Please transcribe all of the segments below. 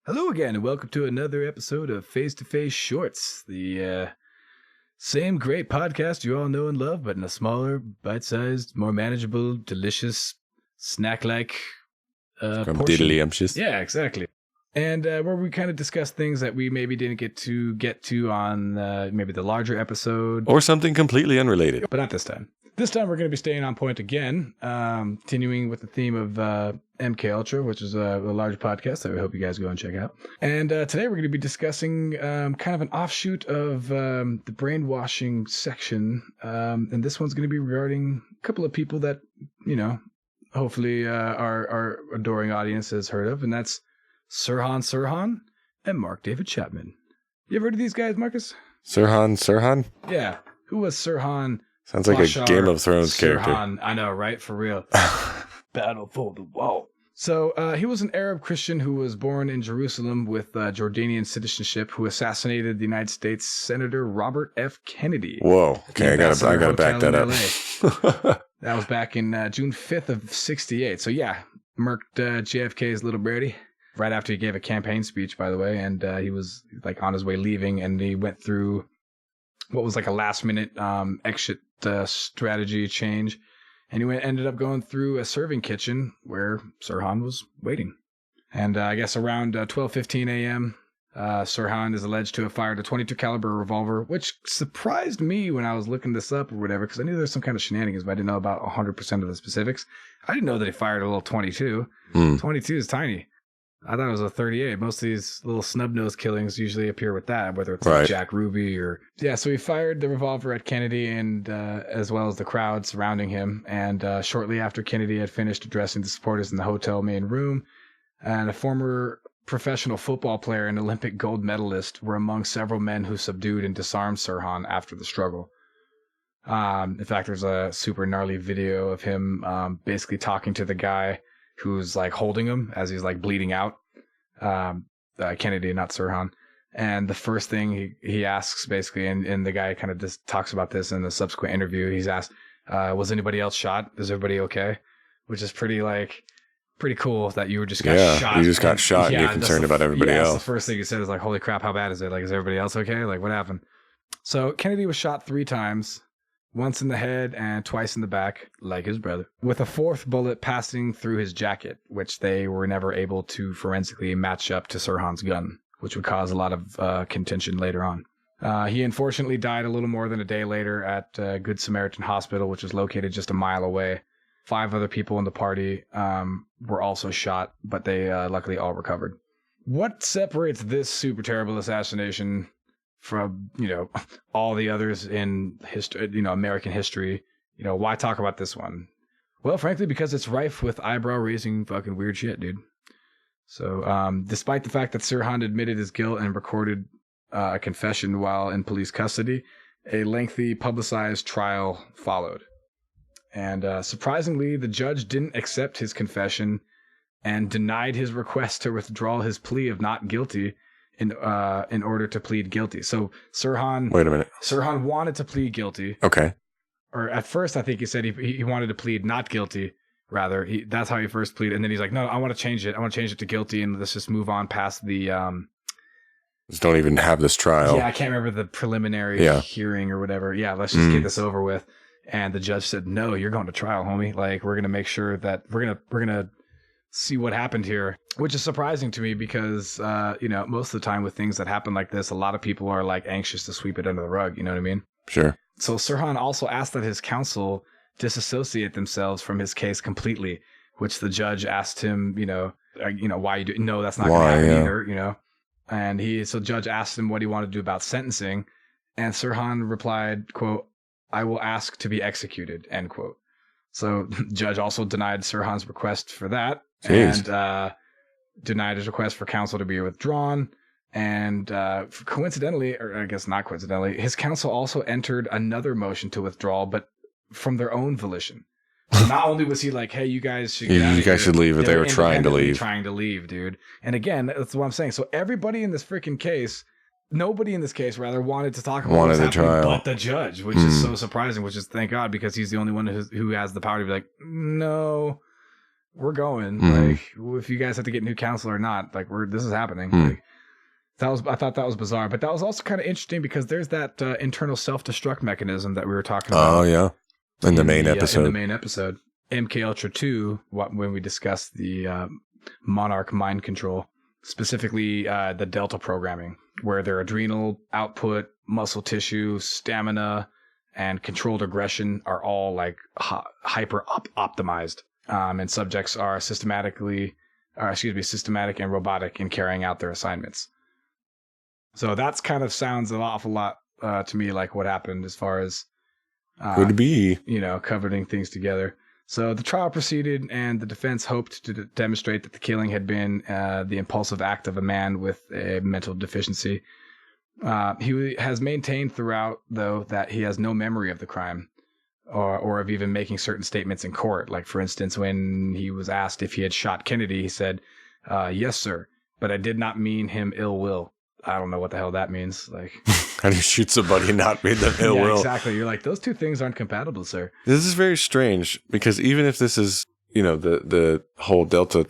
Hello again, and welcome to another episode of Face to Face Shorts, the same great podcast you all know and love, but in a smaller, bite-sized, more manageable, delicious, snack-like portion. Yeah, exactly. And where we kind of discuss things that we maybe didn't get to on maybe the larger episode. Or something completely unrelated. But not this time. This time we're going to be staying on point again, continuing with the theme of MK Ultra, which is a large podcast that we hope you guys go and check out. And today we're going to be discussing kind of an offshoot of the brainwashing section. And this one's going to be regarding a couple of people that, you know, hopefully our adoring audience has heard of. And that's Sirhan Sirhan and Mark David Chapman. You ever heard of these guys, Marcus? Sirhan Sirhan? Yeah. Who was Sirhan? Sounds like a Game of Thrones character. I know, right? For real. Battle for the wall. So he was an Arab Christian who was born in Jerusalem with Jordanian citizenship, who assassinated the United States Senator Robert F. Kennedy. Whoa. Okay, I gotta back that up. That was back in June 5th of 68. So yeah, murked JFK's little birdie right after he gave a campaign speech, by the way. And he was like on his way leaving, and he went through what was like a last minute exit strategy change, and he ended up going through a serving kitchen where Sirhan was waiting. And I guess around 12:15 a.m., Sirhan is alleged to have fired a .22 caliber revolver, which surprised me when I was looking this up or whatever, because I knew there was some kind of shenanigans, but I didn't know about 100% of the specifics. I didn't know that he fired a little .22. 22 is tiny. I thought it was a .38. Most of these little snub-nosed killings usually appear with that, whether it's like Jack Ruby or... Yeah, so he fired the revolver at Kennedy and as well as the crowd surrounding him. And shortly after Kennedy had finished addressing the supporters in the hotel main room, and a former professional football player and Olympic gold medalist were among several men who subdued and disarmed Sirhan after the struggle. In fact, there's a super gnarly video of him basically talking to the guy who's like holding him as he's like bleeding out. Kennedy, not Sirhan. And the first thing he asks basically, and the guy kind of just talks about this in the subsequent interview, he's asked, was anybody else shot? Is everybody okay? Which is pretty cool that you just got shot. You just got shot and you're concerned about everybody else. The first thing he said is like, holy crap, how bad is it? Like, is everybody else okay? Like, what happened? So Kennedy was shot 3 times. Once in the head and twice in the back, like his brother, with a 4th bullet passing through his jacket, which they were never able to forensically match up to Sirhan's gun, which would cause a lot of contention later on. He unfortunately died a little more than a day later at Good Samaritan Hospital, which is located just a mile away. 5 other people in the party were also shot, but they luckily all recovered. What separates this super terrible assassination from, you know, all the others in history, you know, American history? You know, why talk about this one? Well, frankly, because it's rife with eyebrow-raising fucking weird shit, dude. So, despite the fact that Sirhan admitted his guilt and recorded a confession while in police custody, a lengthy, publicized trial followed. And surprisingly, the judge didn't accept his confession and denied his request to withdraw his plea of not guilty in order to plead guilty. So Sirhan... Wait a minute. Sirhan wanted to plead guilty. Okay. Or at first, I think he said he wanted to plead not guilty, rather. That's how he first pleaded. And then he's like, no, I want to change it. I want to change it to guilty, and let's just move on past the... Just don't even have this trial. Yeah, I can't remember the preliminary hearing or whatever. Yeah, let's just get this over with. And the judge said, no, you're going to trial, homie. Like, we're going to make sure that we're going to see what happened here, which is surprising to me because, you know, most of the time with things that happen like this, a lot of people are like anxious to sweep it under the rug. You know what I mean? Sure. So Sirhan also asked that his counsel disassociate themselves from his case completely, which the judge asked him, why you do? No, that's not going to happen either, you know? And so judge asked him what he wanted to do about sentencing. And Sirhan replied, quote, "I will ask to be executed," end quote. So the judge also denied Sirhan's request for that. Jeez. And denied his request for counsel to be withdrawn. And coincidentally, or I guess not coincidentally, his counsel also entered another motion to withdraw, but from their own volition. So not only was he like, hey, you guys should get out of here, should leave, but they were trying to leave. Trying to leave, dude. And again, that's what I'm saying. So everybody in this freaking case, nobody in this case, rather, wanted to talk about what was happening trial, but the judge, which is so surprising, which is thank God, because he's the only one who has the power to be like, no, we're going. Like, if you guys have to get new counsel or not, like, this is happening. Like, I thought that was bizarre, but that was also kind of interesting because there's that internal self-destruct mechanism that we were talking about. Oh yeah, in the main episode. In the main episode, MK Ultra 2, when we discussed the Monarch mind control, specifically the Delta programming, where their adrenal output, muscle tissue, stamina, and controlled aggression are all like hyper optimized, and subjects are systematic and robotic in carrying out their assignments. So that's kind of sounds an awful lot to me like what happened as far as could be, coveting things together. So the trial proceeded, and the defense hoped to demonstrate that the killing had been the impulsive act of a man with a mental deficiency. He has maintained throughout, though, that he has no memory of the crime or of even making certain statements in court. Like, for instance, when he was asked if he had shot Kennedy, he said, "Yes, sir, but I did not mean him ill will." I don't know what the hell that means. Like, how do you shoot somebody and not mean them ill will? Exactly. You're like, those two things aren't compatible, sir. This is very strange because even if this is, the whole Delta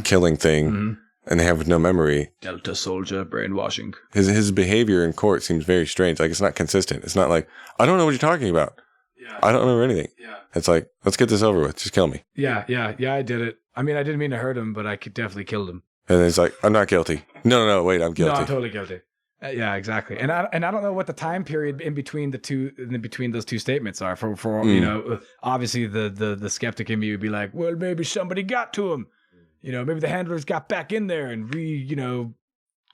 killing thing, and they have no memory, Delta soldier brainwashing. His behavior in court seems very strange. Like, it's not consistent. It's not like, I don't know what you're talking about. Yeah. I don't remember anything. Yeah. It's like, let's get this over with. Just kill me. Yeah. I did it. I mean, I didn't mean to hurt him, but I definitely killed him. And it's like, I'm not guilty. No, wait, I'm guilty. No, I'm totally guilty. Yeah, exactly. And I don't know what the time period in between those two statements are. For obviously the skeptic in me would be like, well, maybe somebody got to him. Maybe the handlers got back in there and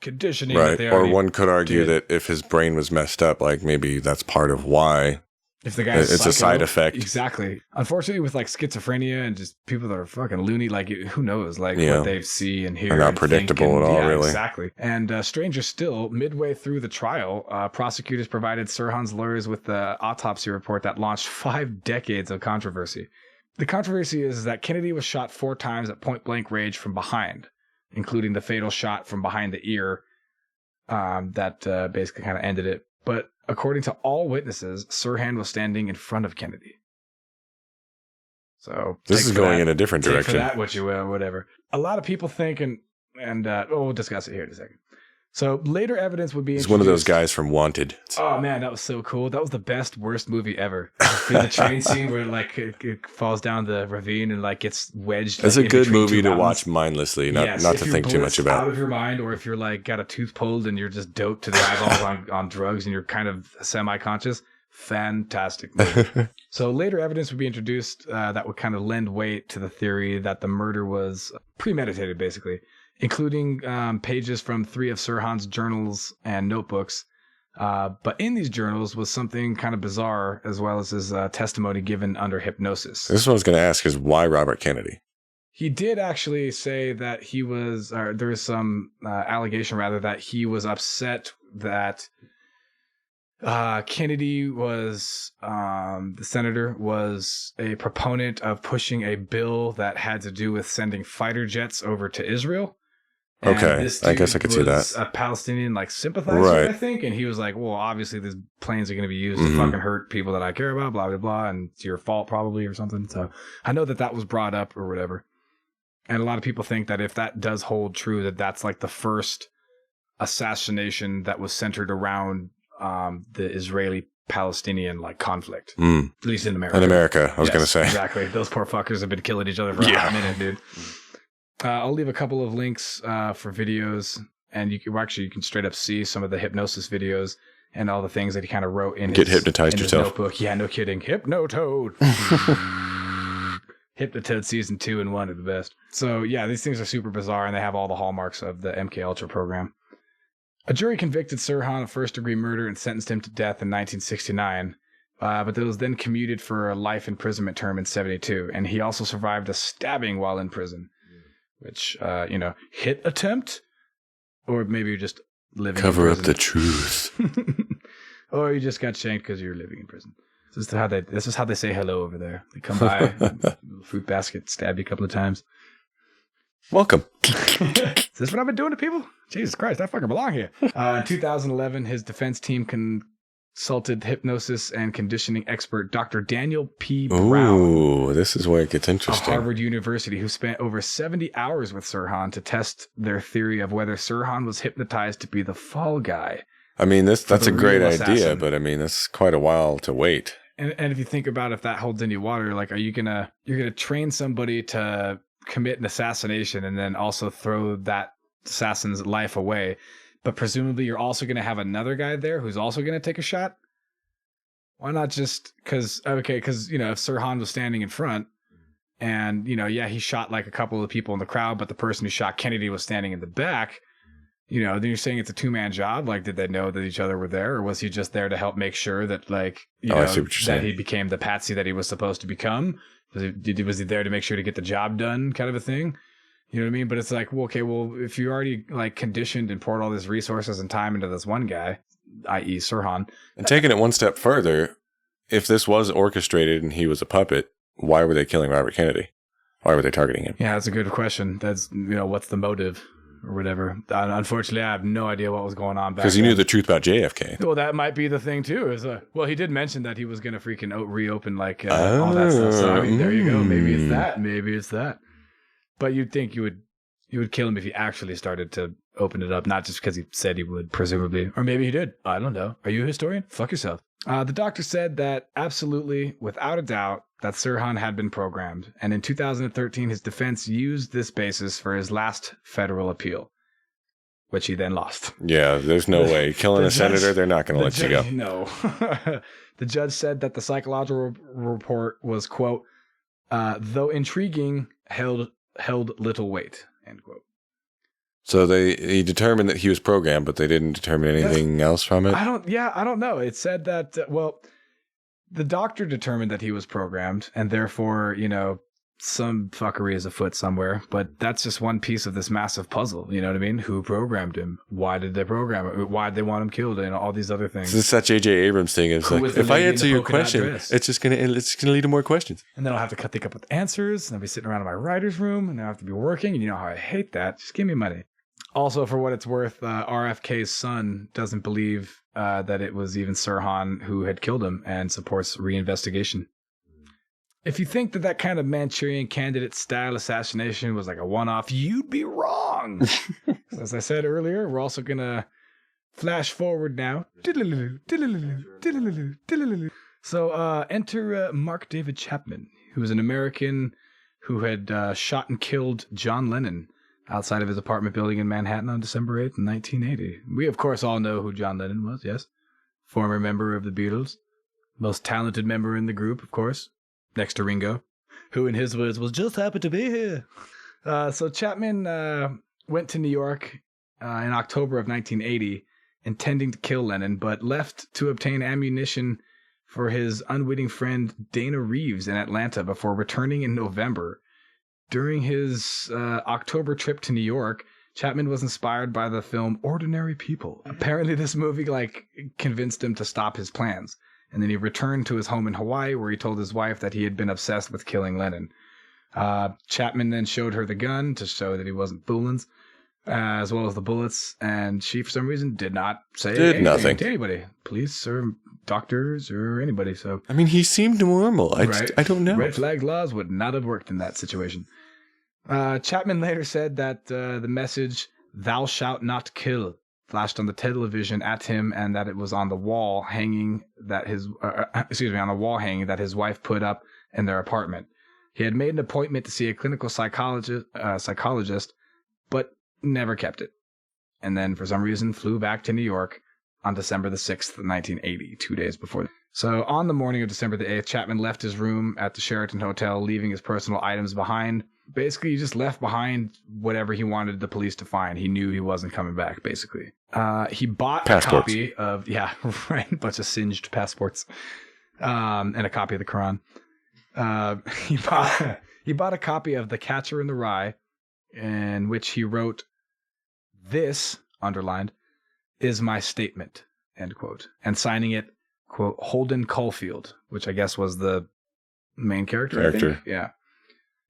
conditioning. Right. Or one could argue that if his brain was messed up, like maybe that's part of why. If the guy's it's a side effect. Exactly. Unfortunately, with like schizophrenia and just people that are fucking loony, like who knows, like what they see and hear. They're not predictable at all, really. Exactly. And stranger still, midway through the trial, prosecutors provided Sirhan's lawyers with the autopsy report that launched 5 decades of controversy. The controversy is that Kennedy was shot 4 times at point blank range from behind, including the fatal shot from behind the ear that basically kind of ended it. But according to all witnesses, Sirhan was standing in front of Kennedy. So this is going in a different direction. For that, what you will, whatever. A lot of people think, and we'll discuss it here in a second. So later evidence would be introduced. He's one of those guys from Wanted. Oh man, that was so cool. That was the best, worst movie ever. The train scene where like it falls down the ravine and like gets wedged. That's a good movie to watch mindlessly, not to think too much about. Out of your mind, or if you're like got a tooth pulled and you're just doped to the eyeballs on drugs and you're kind of semi-conscious. Fantastic movie. So later evidence would be introduced that would kind of lend weight to the theory that the murder was premeditated, basically, including pages from 3 of Sirhan's journals and notebooks. But in these journals was something kind of bizarre, as well as his testimony given under hypnosis. This is what I was going to ask is why Robert Kennedy? He did actually say that he was, or there was some allegation rather that he was upset that Kennedy was, the senator was a proponent of pushing a bill that had to do with sending fighter jets over to Israel. And okay, I guess I could see that. A Palestinian sympathizer, right. I think, and he was like, "Well, obviously these planes are going to be used to fucking hurt people that I care about, blah blah blah, and it's your fault probably or something." So I know that was brought up or whatever, and a lot of people think that if that does hold true, that's like the first assassination that was centered around the Israeli-Palestinian conflict, at least in America. In America, I was going to say exactly. Those poor fuckers have been killing each other for a minute, dude. I'll leave a couple of links for videos, and you can straight up see some of the hypnosis videos and all the things that he kind of wrote in hypnotized yourself. Notebook. Yeah, no kidding. Hypnotoad. Hypnotoad season 2 and 1 are the best. So yeah, these things are super bizarre, and they have all the hallmarks of the MK Ultra program. A jury convicted Sirhan of first-degree murder and sentenced him to death in 1969. But it was then commuted for a life imprisonment term in 1972, and he also survived a stabbing while in prison. Which, hit attempt, or maybe you're just living cover in prison. Up the truth. Or you just got shanked because you're living in prison. This is how they say hello over there. They come by, fruit basket, stab you a couple of times. Welcome. Is this what I've been doing to people? Jesus Christ, I fucking belong here. In 2011, his defense team consulted hypnosis and conditioning expert Dr. Daniel P. Brown. Ooh, this is where it gets interesting. Of Harvard University, who spent over 70 hours with Sirhan to test their theory of whether Sirhan was hypnotized to be the fall guy. I mean, that's a great idea, but I mean, that's quite a while to wait. And if you think about if that holds any water, like, you're gonna train somebody to commit an assassination and then also throw that assassin's life away, but presumably you're also gonna have another guy there who's also gonna take a shot. Why not just because if Sirhan was standing in front and he shot like a couple of people in the crowd, but the person who shot Kennedy was standing in the back. Then you're saying it's a two-man job. Like, did they know that each other were there, or was he just there to help make sure that, like, I see what you're saying. That he became the patsy that he was supposed to become? Was he there to make sure to get the job done, kind of a thing? You know what I mean? But it's like, well, okay, if you already like conditioned and poured all these resources and time into this one guy, i.e. Sirhan, and taking it one step further, if this was orchestrated and he was a puppet, why were they killing Robert Kennedy? Why were they targeting him? Yeah, that's a good question. That's what's the motive? Or whatever. Unfortunately, I have no idea what was going on back then. Because he knew the truth about JFK. Well, that might be the thing too. He did mention that he was going to freaking reopen all that stuff. So I mean, there you go. Maybe it's that. Maybe it's that. But you'd think you would kill him if he actually started to open it up, not just because he said he would, presumably, or maybe he did. I don't know. Are you a historian? Fuck yourself. The doctor said that absolutely, without a doubt, that Sirhan had been programmed, and in 2013, his defense used this basis for his last federal appeal, which he then lost. Yeah, there's no way. Killing a senator, they're not going to let you go. No. The judge said that the psychological report was, quote, though intriguing, held little weight, end quote. So he determined that he was programmed, but they didn't determine anything else from it? I don't know. It said that, the doctor determined that he was programmed, and therefore, some fuckery is afoot somewhere, but that's just one piece of this massive puzzle. You know what I mean? Who programmed him? Why did they program him? Why did they want him killed? And all these other things. This is such J.J. Abrams thing. It's like, if I answer your question, it's just gonna lead to more questions. And then I'll have to think up with answers, and I'll be sitting around in my writer's room, and I'll have to be working, and you know how I hate that. Just give me money. Also, for what it's worth, RFK's son doesn't believe that it was even Sirhan who had killed him and supports reinvestigation. If you think that kind of Manchurian Candidate-style assassination was like a one-off, you'd be wrong. As I said earlier, we're also going to flash forward now. So enter Mark David Chapman, who was an American who had shot and killed John Lennon outside of his apartment building in Manhattan on December 8th, 1980. We, of course, all know who John Lennon was, yes. Former member of the Beatles. Most talented member in the group, of course. Next to Ringo, who in his words was just happy to be here. So Chapman went to New York in October of 1980, intending to kill Lennon, but left to obtain ammunition for his unwitting friend Dana Reeves in Atlanta before returning in November. During his October trip to New York, Chapman was inspired by the film Ordinary People. Apparently this movie convinced him to stop his plans. And then he returned to his home in Hawaii, where he told his wife that he had been obsessed with killing Lennon. Chapman then showed her the gun to show that he wasn't fooling, as well as the bullets. And she, for some reason, did not say anything to anybody. Police or doctors or anybody. So I mean, he seemed normal. I don't know. Red flag laws would not have worked in that situation. Chapman later said that the message, "Thou shalt not kill," flashed on the television at him, and that it was on the wall hanging that his wife put up in their apartment. He had made an appointment to see a clinical psychologist, but never kept it. And then for some reason flew back to New York on December the 6th, 1980, 2 days before. So on the morning of December the 8th, Chapman left his room at the Sheraton Hotel, leaving his personal items behind. Basically, he just left behind whatever he wanted the police to find. He knew he wasn't coming back, basically. He bought a copy of, a bunch of singed passports, and a copy of the Quran. He bought a copy of The Catcher in the Rye, in which he wrote, "This," underlined, "is my statement," end quote, and signing it, quote, Holden Caulfield, which I guess was the main character. I think. Yeah.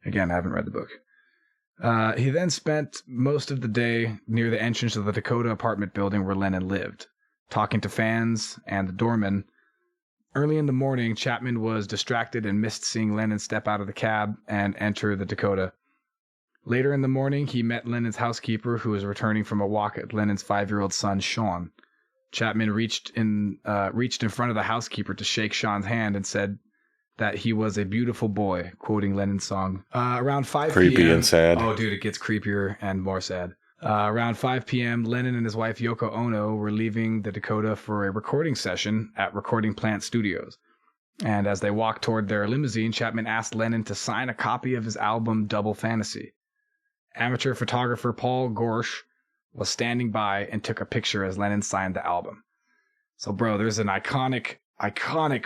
Again, I haven't read the book. He then spent most of the day near the entrance of the Dakota apartment building where Lennon lived. talking to fans and the doorman. Early in the morning, Chapman was distracted and missed seeing Lennon step out of the cab and enter the Dakota. Later in the morning, he met Lennon's housekeeper, who was returning from a walk with Lennon's 5-year-old son, Sean. Chapman reached in front of the housekeeper to shake Sean's hand and said that he was a beautiful boy, quoting Lennon's song. Around 5 p.m. Creepy and sad. Oh, dude, it gets creepier and more sad. Around 5 p.m., Lennon and his wife Yoko Ono were leaving the Dakota for a recording session at Recording Plant Studios. And as they walked toward their limousine, Chapman asked Lennon to sign a copy of his album Double Fantasy. Amateur photographer Paul Gorsh was standing by and took a picture as Lennon signed the album. So, bro, there's an iconic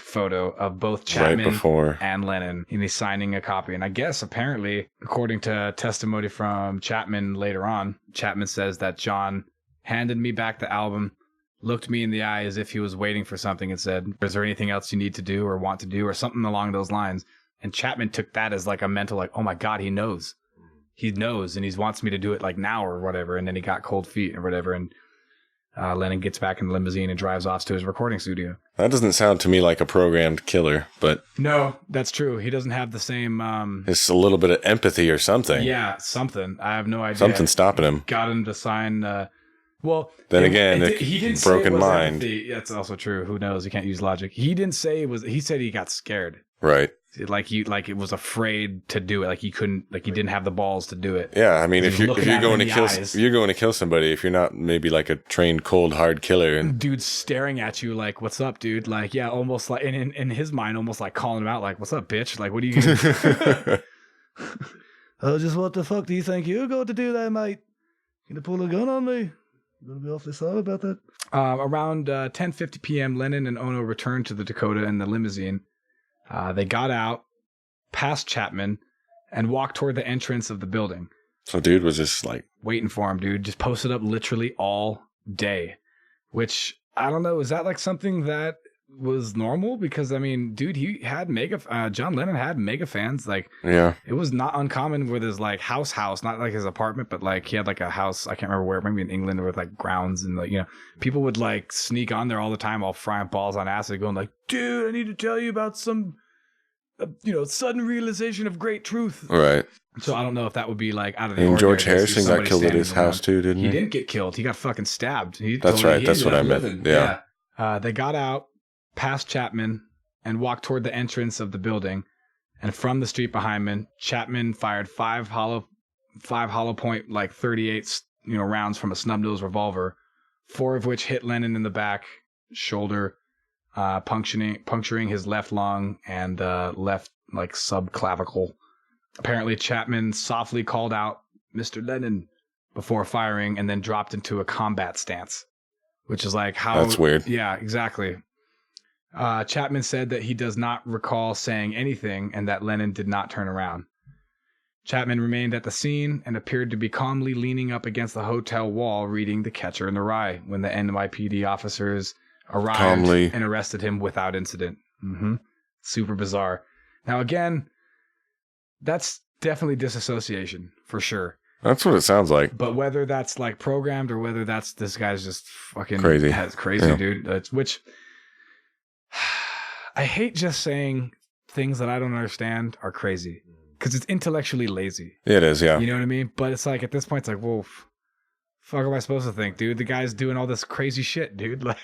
photo of both Chapman and Lennon, and he's signing a copy. And I guess, apparently, according to testimony from Chapman later on, Chapman says that John handed me back the album, looked me in the eye as if he was waiting for something, and said, "Is there anything else you need to do or want to do?" or something along those lines. And Chapman took that as like a mental, like, oh my God, he knows. He knows, and he wants me to do it like now or whatever. And then he got cold feet or whatever. And Lennon gets back in the limousine and drives off to his recording studio. That doesn't sound to me like a programmed killer, but... No, that's true. He doesn't have the same... it's a little bit of empathy or something. Yeah, something. I have no idea. Something stopping him. Got him to sign... well... Then again, he didn't broken say it was mind. Empathy. That's also true. Who knows? You can't use logic. He didn't say it was... He said he got scared. Right. Like it was afraid to do it. Like he couldn't... Like he didn't have the balls to do it. Yeah, I mean, if you're going to kill somebody, if you're not maybe like a trained cold hard killer, and dude's staring at you like, "What's up, dude?" Like, yeah, almost like in his mind, almost like calling him out, like, "What's up, bitch?" Like, what are you gonna do? Just what the fuck do you think you're going to do there, mate? You gonna pull a gun on me? I'm gonna be awfully sorry about that. Around 10:50 p.m., Lennon and Ono returned to the Dakota in the limousine. They got out, past Chapman, and walked toward the entrance of the building. So dude was just like... waiting for him, dude. Just posted up literally all day. Which, I don't know, is that like something that was normal? Because, I mean, dude, he had John Lennon had mega fans. Like, yeah, it was not uncommon with his, like, house, not like his apartment, but, like, he had, like, a house, I can't remember where, maybe in England with, like, grounds. And, like, you know, people would, like, sneak on there all the time while frying balls on acid, going, like, dude, I need to tell you about some... sudden realization of great truth. Right. So I don't know if that would be like out of the ordinary. And George Harrison got killed at his house too, didn't he? He didn't get killed. He got fucking stabbed. That's right. That's what I meant. Yeah. They got out past Chapman and walked toward the entrance of the building. And from the street behind him, Chapman fired five hollow point like 38 rounds from a snub-nosed revolver, 4 of which hit Lennon in the back, shoulder, puncturing his left lung and left like subclavicle. Apparently, Chapman softly called out "Mr. Lennon" before firing, and then dropped into a combat stance, which is like how... That's weird. Yeah, exactly. Chapman said that he does not recall saying anything and that Lennon did not turn around. Chapman remained at the scene and appeared to be calmly leaning up against the hotel wall reading The Catcher in the Rye when the NYPD officers arrived and arrested him without incident. Super bizarre. Now, again, that's definitely disassociation, for sure. That's what it sounds like. But whether that's like programmed or whether that's this guy's just fucking crazy, yeah. Dude. Which I hate just saying things that I don't understand are crazy because it's intellectually lazy. It is, yeah. You know what I mean? But it's like at this point, it's like, well, fuck am I supposed to think, dude? The guy's doing all this crazy shit, dude. Like,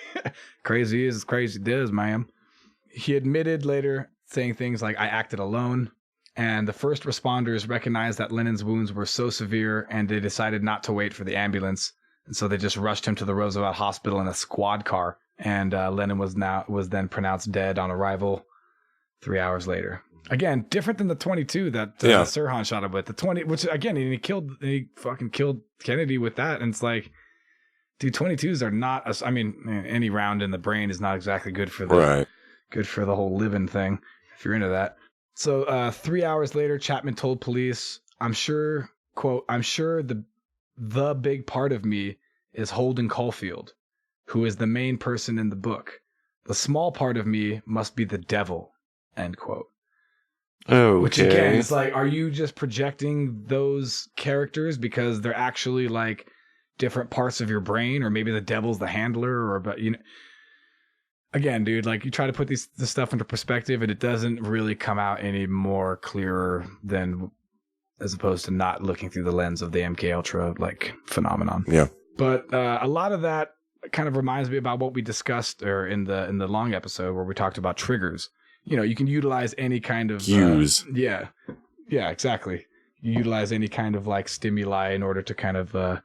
crazy is crazy does, man. He admitted later saying things like, "I acted alone." And the first responders recognized that Lennon's wounds were so severe and they decided not to wait for the ambulance. And so they just rushed him to the Roosevelt Hospital in a squad car. And Lennon was then pronounced dead on arrival 3 hours later. Again, different than the 22 that Sirhan shot him with. The 20, which again, he fucking killed Kennedy with that. And it's like, dude, 22s are not, any round in the brain is not exactly good for the whole living thing, if you're into that. So 3 hours later, Chapman told police, "I'm sure, quote, I'm sure the big part of me is Holden Caulfield, who is the main person in the book. The small part of me must be the devil," end quote. Oh, which again is like, are you just projecting those characters because they're actually like different parts of your brain, or maybe the devil's the handler, or but again, dude, like you try to put this stuff into perspective, and it doesn't really come out any more clearer than as opposed to not looking through the lens of the MK Ultra like phenomenon. Yeah. But a lot of that kind of reminds me about what we discussed or in the long episode where we talked about triggers. You can utilize any kind of use. Yeah, exactly. You utilize any kind of like stimuli in order to kind of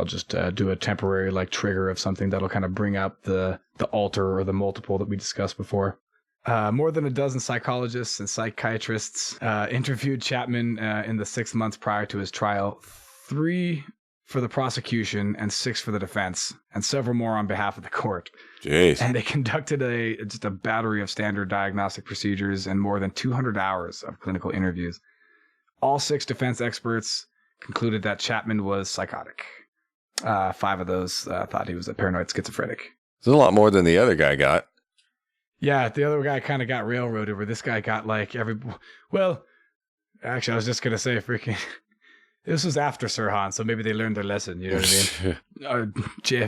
just do a temporary like trigger of something that'll kind of bring up the alter or the multiple that we discussed before. More than a dozen psychologists and psychiatrists interviewed Chapman in the 6 months prior to his trial, 3 for the prosecution and 6 for the defense, and several more on behalf of the court. Jeez. And they conducted just a battery of standard diagnostic procedures and more than 200 hours of clinical interviews. All 6 defense experts concluded that Chapman was psychotic. 5 of those thought he was a paranoid schizophrenic. It's a lot more than the other guy got. Yeah, the other guy kind of got railroaded, where this guy got like well, actually, I was just going to say freaking... This was after Sirhan, so maybe they learned their lesson, you know what I mean?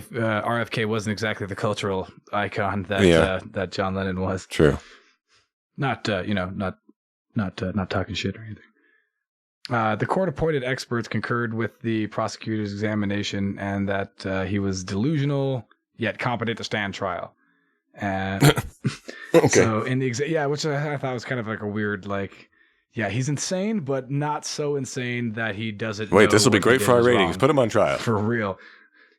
RFK wasn't exactly the cultural icon that John Lennon was. True. Not talking shit or anything. The court-appointed experts concurred with the prosecutor's examination and that he was delusional, yet competent to stand trial. And okay. So in the which I thought was kind of like a weird, like, yeah, he's insane, but not so insane that he doesn't. Wait, this will be great for our ratings. Put him on trial. For real.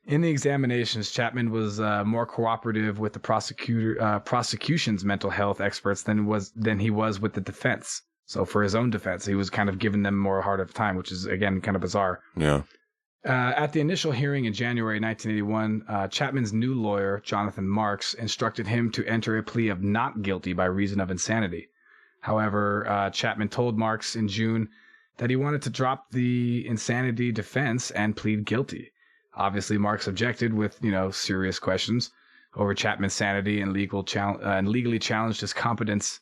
In the examinations, Chapman was more cooperative with the prosecution's mental health experts than he was with the defense. So for his own defense, he was kind of giving them more hard of a time, which is, again, kind of bizarre. Yeah. At the initial hearing in January 1981, Chapman's new lawyer, Jonathan Marks, instructed him to enter a plea of not guilty by reason of insanity. However, Chapman told Marks in June that he wanted to drop the insanity defense and plead guilty. Obviously, Marks objected with, serious questions over Chapman's sanity and legally challenged his competency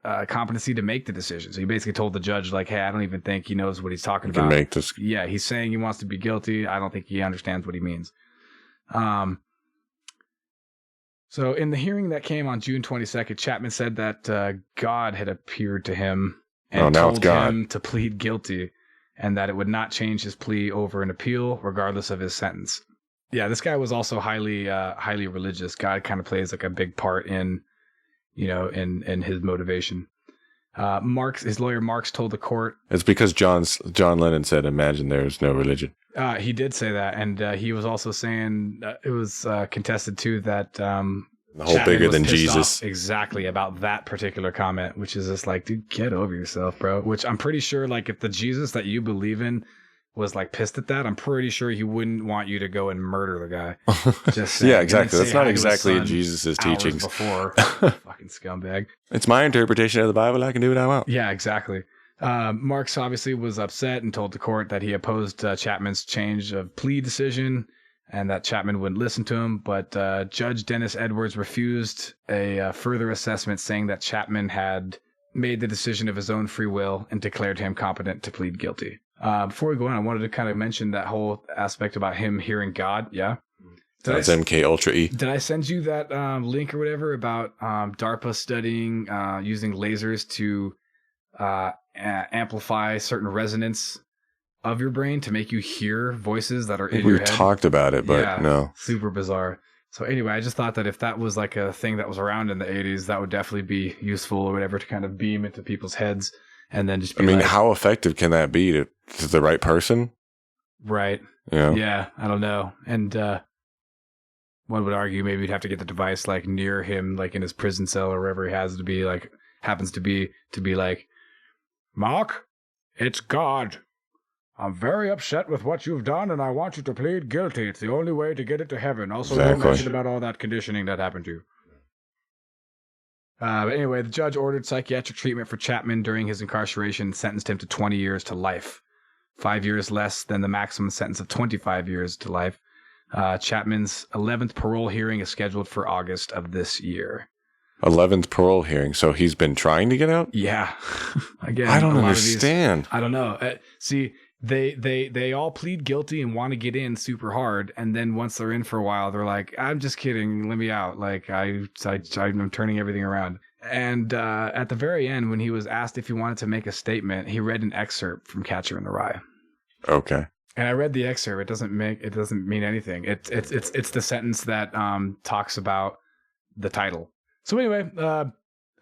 to make the decision. So he basically told the judge, like, hey, I don't even think he knows what he's talking about. Make this. Yeah, he's saying he wants to be guilty. I don't think he understands what he means. So in the hearing that came on June 22nd, Chapman said that God had appeared to him and told him to plead guilty, and that it would not change his plea over an appeal, regardless of his sentence. Yeah, this guy was also highly religious. God kind of plays like a big part in his motivation. His lawyer Marks told the court, it's because John Lennon said, "Imagine there's no religion." He did say that, and he was also saying it was contested too that the whole Chapman bigger than Jesus. Exactly about that particular comment, which is just like, dude, get over yourself, bro. Which I'm pretty sure, like, if the Jesus that you believe in was like pissed at that, I'm pretty sure he wouldn't want you to go and murder the guy. Just yeah, exactly. That's not exactly Jesus' teachings. Before fucking scumbag. It's my interpretation of the Bible. I can do what I want. Yeah, exactly. Marks obviously was upset and told the court that he opposed Chapman's change of plea decision and that Chapman wouldn't listen to him. But Judge Dennis Edwards refused a further assessment, saying that Chapman had made the decision of his own free will and declared him competent to plead guilty. Before we go on, I wanted to kind of mention that whole aspect about him hearing God. Yeah. That's MK Ultra E. Did I send you that link or whatever about DARPA studying using lasers to amplify certain resonance of your brain to make you hear voices that are in your head? We talked about it, but no. Super bizarre. So anyway, I just thought that if that was like a thing that was around in the 80s, that would definitely be useful or whatever to kind of beam into people's heads and then just be how effective can that be to the right person? Right. Yeah. Yeah, I don't know. And one would argue maybe you'd have to get the device like near him, like in his prison cell or wherever he happens to be like, Mark, it's God. I'm very upset with what you've done, and I want you to plead guilty. It's the only way to get it to heaven. Also, don't mention about all that conditioning that happened to you. But anyway, the judge ordered psychiatric treatment for Chapman during his incarceration and sentenced him to 20 years to life. 5 years less than the maximum sentence of 25 years to life. Chapman's 11th parole hearing is scheduled for August of this year. 11th parole hearing. So he's been trying to get out? Yeah. Again, I don't understand. I don't know. See, they all plead guilty and want to get in super hard, and then once they're in for a while, they're like, "I'm just kidding, let me out." Like I'm turning everything around. And at the very end, when he was asked if he wanted to make a statement, he read an excerpt from Catcher in the Rye. Okay. And I read the excerpt. It doesn't mean anything. It's the sentence that talks about the title. So anyway, I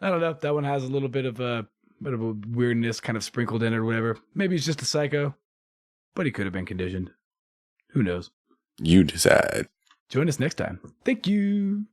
don't know. That one has a little bit of a weirdness kind of sprinkled in it or whatever. Maybe he's just a psycho, but he could have been conditioned. Who knows? You decide. Join us next time. Thank you.